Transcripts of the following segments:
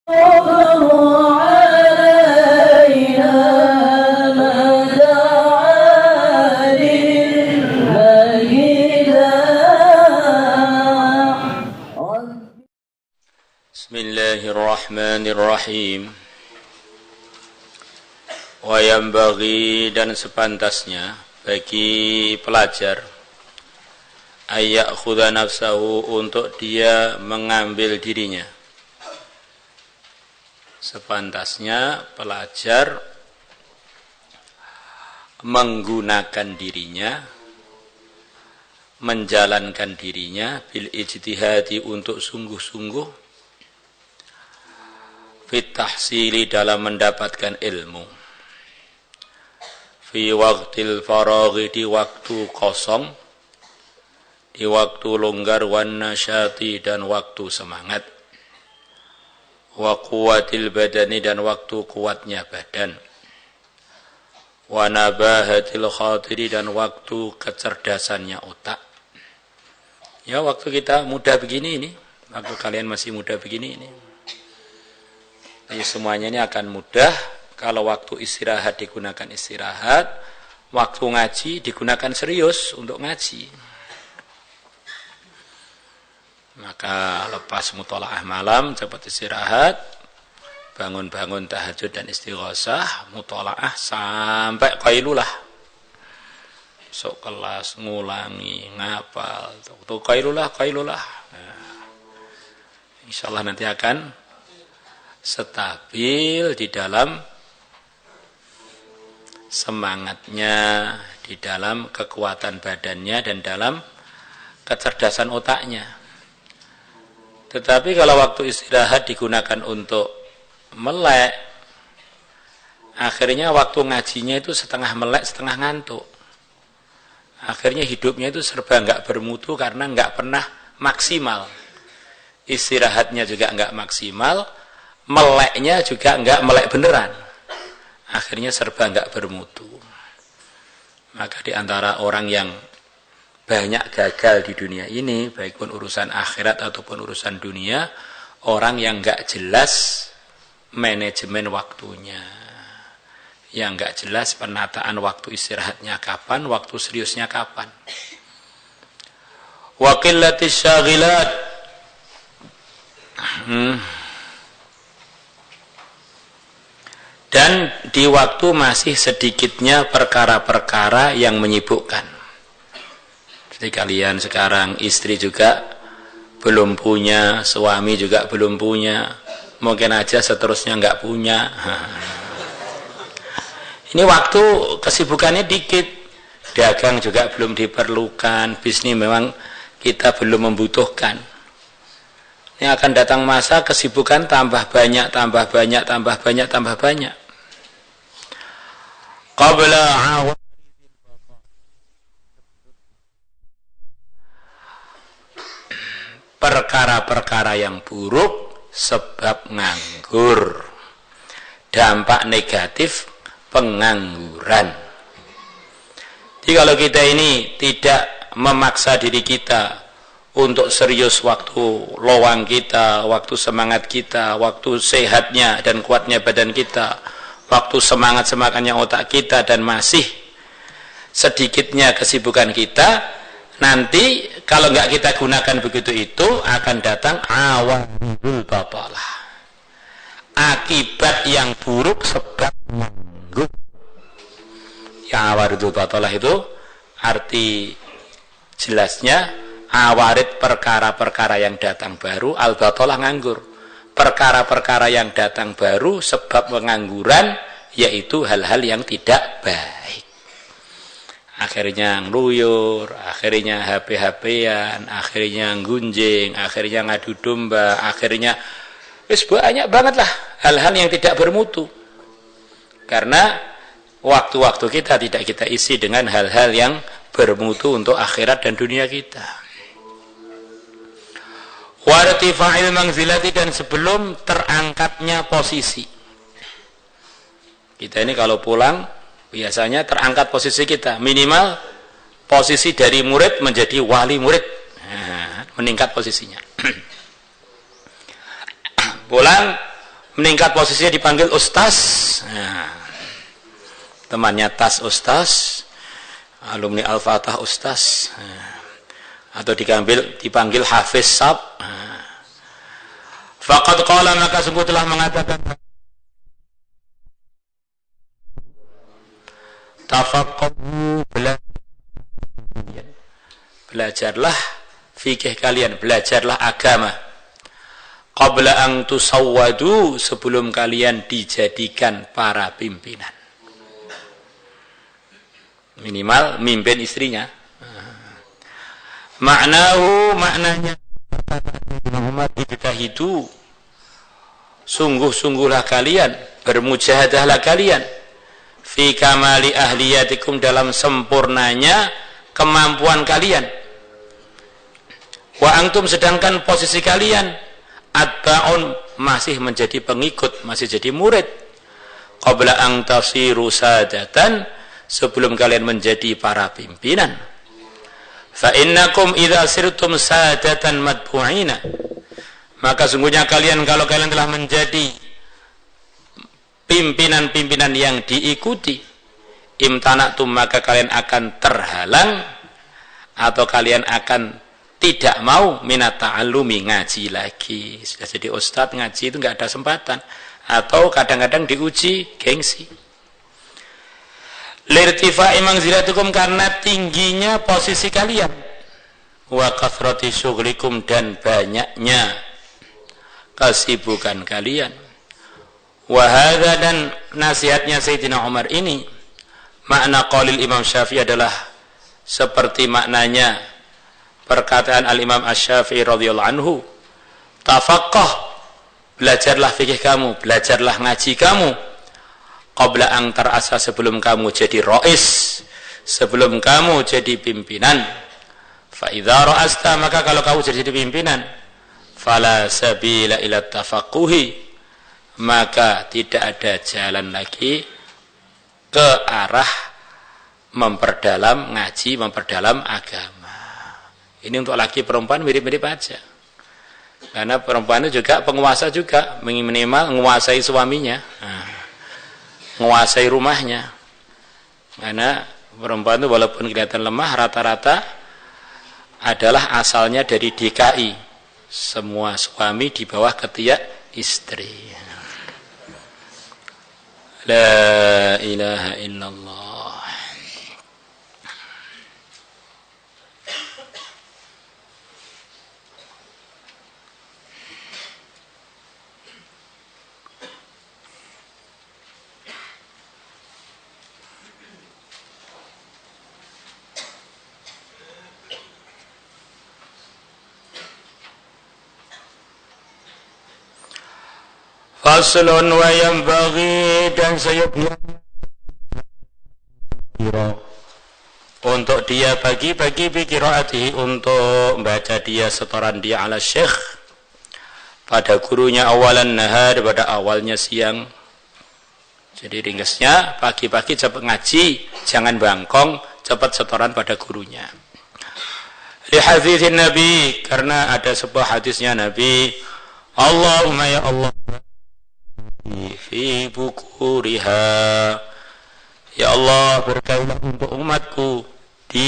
Bismillahirrahmanirrahim. Wa yanbaghi, dan sepantasnya bagi pelajar ayyakhudha nafsahu, untuk dia mengambil dirinya. Sepantasnya pelajar menggunakan dirinya, menjalankan dirinya bil ijtihadi, untuk sungguh-sungguh fit tahsili, dalam mendapatkan ilmu, fi waqtil faraghi, di waktu kosong, di waktu longgar, wan nasyati, dan waktu semangat, wa quwwatil badani, dan waktu kuatnya badan, wa nabahatil khatiri, dan waktu kecerdasannya otak. Ya, waktu kita muda begini ini, waktu kalian masih muda begini ini, jadi semuanya ini akan mudah kalau waktu istirahat digunakan istirahat, waktu ngaji digunakan serius untuk ngaji. Maka lepas mutolaah malam, cepat istirahat, bangun-bangun tahajud dan istighosah, mutolaah sampai qailulah. Masuk kelas, ngulangi, ngapal, tuh qailulah. Nah, insyaallah nanti akan stabil di dalam semangatnya, di dalam kekuatan badannya, dan dalam kecerdasan otaknya. Tetapi kalau waktu istirahat digunakan untuk melek, akhirnya waktu ngajinya itu setengah melek, setengah ngantuk. Akhirnya hidupnya itu serba enggak bermutu karena enggak pernah maksimal. Istirahatnya juga enggak maksimal, meleknya juga enggak melek beneran. Akhirnya serba enggak bermutu. Maka di antara orang yang banyak gagal di dunia ini, baik pun urusan akhirat ataupun urusan dunia, orang yang enggak jelas manajemen waktunya, yang enggak jelas penataan waktu istirahatnya kapan, waktu seriusnya kapan. Wa qillatis syaghilat, dan di waktu masih sedikitnya perkara-perkara yang menyibukkan. Jadi kalian sekarang istri juga belum punya, suami juga belum punya, mungkin aja seterusnya enggak punya. Ini waktu kesibukannya dikit, dagang juga belum diperlukan, bisnis memang kita belum membutuhkan. Ini akan datang masa kesibukan tambah banyak. Qabla perkara-perkara yang buruk sebab nganggur. Dampak negatif pengangguran. Jadi kalau kita ini tidak memaksa diri kita untuk serius, waktu lowang kita, waktu semangat kita, waktu sehatnya dan kuatnya badan kita, waktu semangat-semangatnya otak kita, dan masih sedikitnya kesibukan kita, nanti kalau nggak kita gunakan begitu itu akan datang awaridul batalah, akibat yang buruk sebab nganggur. Yang awaridul batalah itu arti jelasnya, awarid perkara-perkara yang datang baru, al-batalah nganggur. Perkara-perkara yang datang baru sebab pengangguran, yaitu hal-hal yang tidak baik. Akhirnya ngeluyur, akhirnya HP-HPan, akhirnya gunjing, akhirnya ngadu domba, akhirnya banyak banget lah hal-hal yang tidak bermutu. Karena waktu-waktu kita tidak kita isi dengan hal-hal yang bermutu untuk akhirat dan dunia kita. Wartifa'il manzilati, dan sebelum terangkatnya posisi. Kita ini kalau pulang biasanya terangkat posisi kita, minimal posisi dari murid menjadi wali murid, meningkat posisinya. Pulang meningkat posisinya dipanggil ustaz. Nah, temannya tas ustaz, alumni Al-Fatah ustaz. Nah, atau dipanggil hafiz sab. Nah, faqad qala, maka sungguh telah mengatakan, tafaqqahu, belajarlah fikih kalian, belajarlah agama. Qabla an tusawwadu, sebelum kalian dijadikan para pimpinan. Minimal mimpin istrinya. Maknanya Muhammad ijtahidu, sungguh-sungguhlah kalian, bermujahadahlah kalian fi kamali ahliyatikum, dalam sempurnanya kemampuan kalian. Wa antum, sedangkan posisi kalian atba'un, masih menjadi pengikut, masih jadi murid. Qabla an tasiru sadatan, sebelum kalian menjadi para pimpinan. Fa innakum idza sirtum sadatan matbu'ina, maka sungguhnya kalian, kalau kalian telah menjadi pimpinan-pimpinan yang diikuti, imtanatum, maka kalian akan terhalang atau kalian akan tidak mau minat ta'allumi, ngaji lagi. Sudah jadi ustadz, ngaji itu nggak ada kesempatan, atau kadang-kadang diuji gengsi. Lirtifa'i manzilatukum, karena tingginya posisi kalian. Wa kathrati syughlikum, dan banyaknya kesibukan kalian. Wa hadza, dan nasihatnya Sayyidina Umar ini, makna qaulil Imam Syafi'i adalah seperti maknanya perkataan Al-Imam Asy-Syafi'i radhiyallahu anhu, tafaqqah, belajarlah fikih kamu, belajarlah ngaji kamu, qabla an tar'asa, sebelum kamu jadi rais, sebelum kamu jadi pimpinan. Fa idza ra'asta, maka kalau kamu jadi pimpinan, fala sabila ila tafaqquhi, maka tidak ada jalan lagi ke arah memperdalam ngaji, memperdalam agama. Ini untuk laki perempuan mirip-mirip aja. Karena perempuan itu juga penguasa juga, minimal menguasai suaminya, menguasai rumahnya. Karena perempuan itu walaupun kelihatan lemah, rata-rata adalah asalnya dari DKI. Semua suami di bawah ketiak istri. La ilaha illallah. Faslun, wa yanbaghi, dan seyogyanya untuk dia bagi-bagi biqiraatihi, untuk membaca dia setoran dia ala syekh pada gurunya awalan nahar, pada awalnya siang. Jadi ringkasnya pagi-pagi cepat ngaji, jangan bangkong, cepat setoran pada gurunya. Li haditsin Nabi, karena ada sebuah hadisnya Nabi, Allahumma ya Allah fi bukuriha, ya Allah berkailah untuk umatku di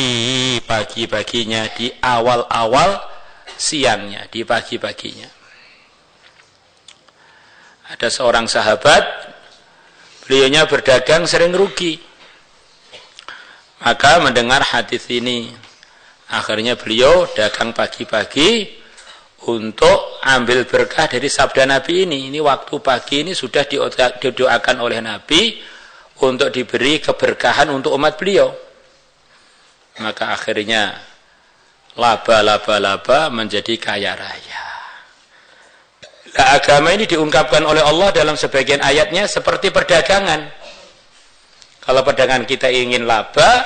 pagi-paginya, di awal-awal siangnya, di pagi-paginya. Ada seorang sahabat, beliaunya berdagang sering rugi, maka mendengar hadis ini, akhirnya beliau dagang pagi-pagi untuk ambil berkah dari sabda Nabi ini. Ini waktu pagi ini sudah didoakan oleh Nabi untuk diberi keberkahan untuk umat beliau. Maka akhirnya laba menjadi kaya raya. Nah, agama ini diungkapkan oleh Allah dalam sebagian ayatnya seperti perdagangan. Kalau perdagangan kita ingin laba,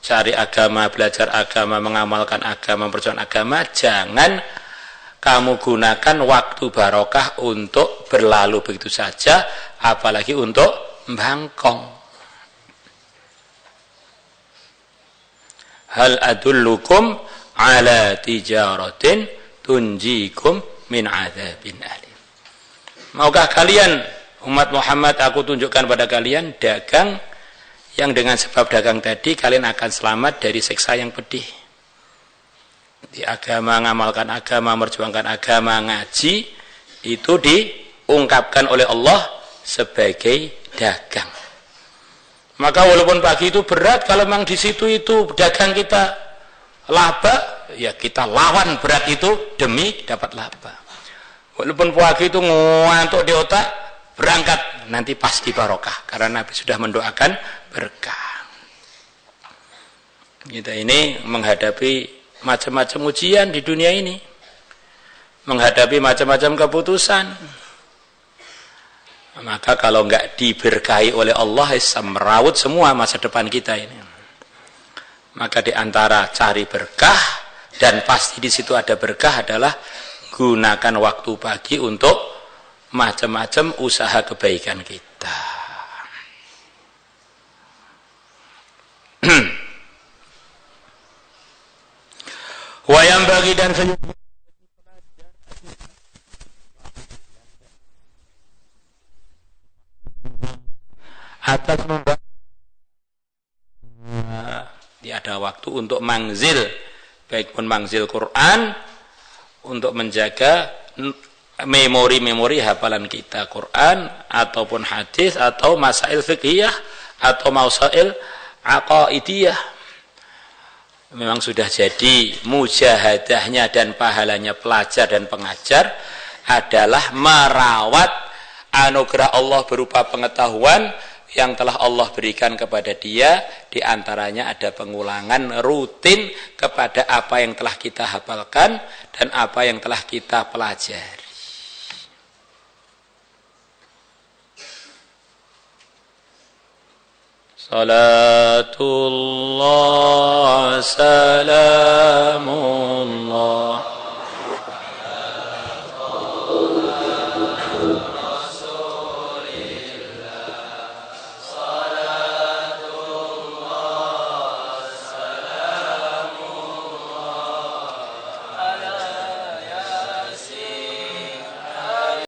cari agama, belajar agama, mengamalkan agama, memperjuangkan agama, jangan kamu gunakan waktu barokah untuk berlalu begitu saja, apalagi untuk bangkong. Hal adullukum ala tijaratin tunjikum min adzabin alim. Maukah kalian umat Muhammad aku tunjukkan pada kalian dagang yang dengan sebab dagang tadi kalian akan selamat dari siksa yang pedih. Di agama, ngamalkan agama, merjuangkan agama, ngaji itu diungkapkan oleh Allah sebagai dagang. Maka walaupun pagi itu berat, kalau memang di situ itu dagang kita laba, ya kita lawan berat itu demi dapat laba. Walaupun pagi itu ngantuk di otak, berangkat nanti pasti barokah karena Nabi sudah mendoakan berkah. Kita ini menghadapi macam-macam ujian di dunia ini, menghadapi macam-macam keputusan. Maka kalau enggak diberkahi oleh Allah, bisa merawut semua masa depan kita ini. Maka di antara cari berkah dan pasti di situ ada berkah adalah gunakan waktu pagi untuk macam-macam usaha kebaikan kita. Wayang bagi dan atas ada waktu untuk mangzil, baik pun mangzil Quran, untuk menjaga memori-memori hafalan kita Quran ataupun hadis atau masail fiqhiyah atau masail aqaidiyah. Memang sudah jadi mujahadahnya dan pahalanya pelajar dan pengajar adalah merawat anugerah Allah berupa pengetahuan yang telah Allah berikan kepada dia. Di antaranya ada pengulangan rutin kepada apa yang telah kita hafalkan dan apa yang telah kita pelajari. Salatullah salamullah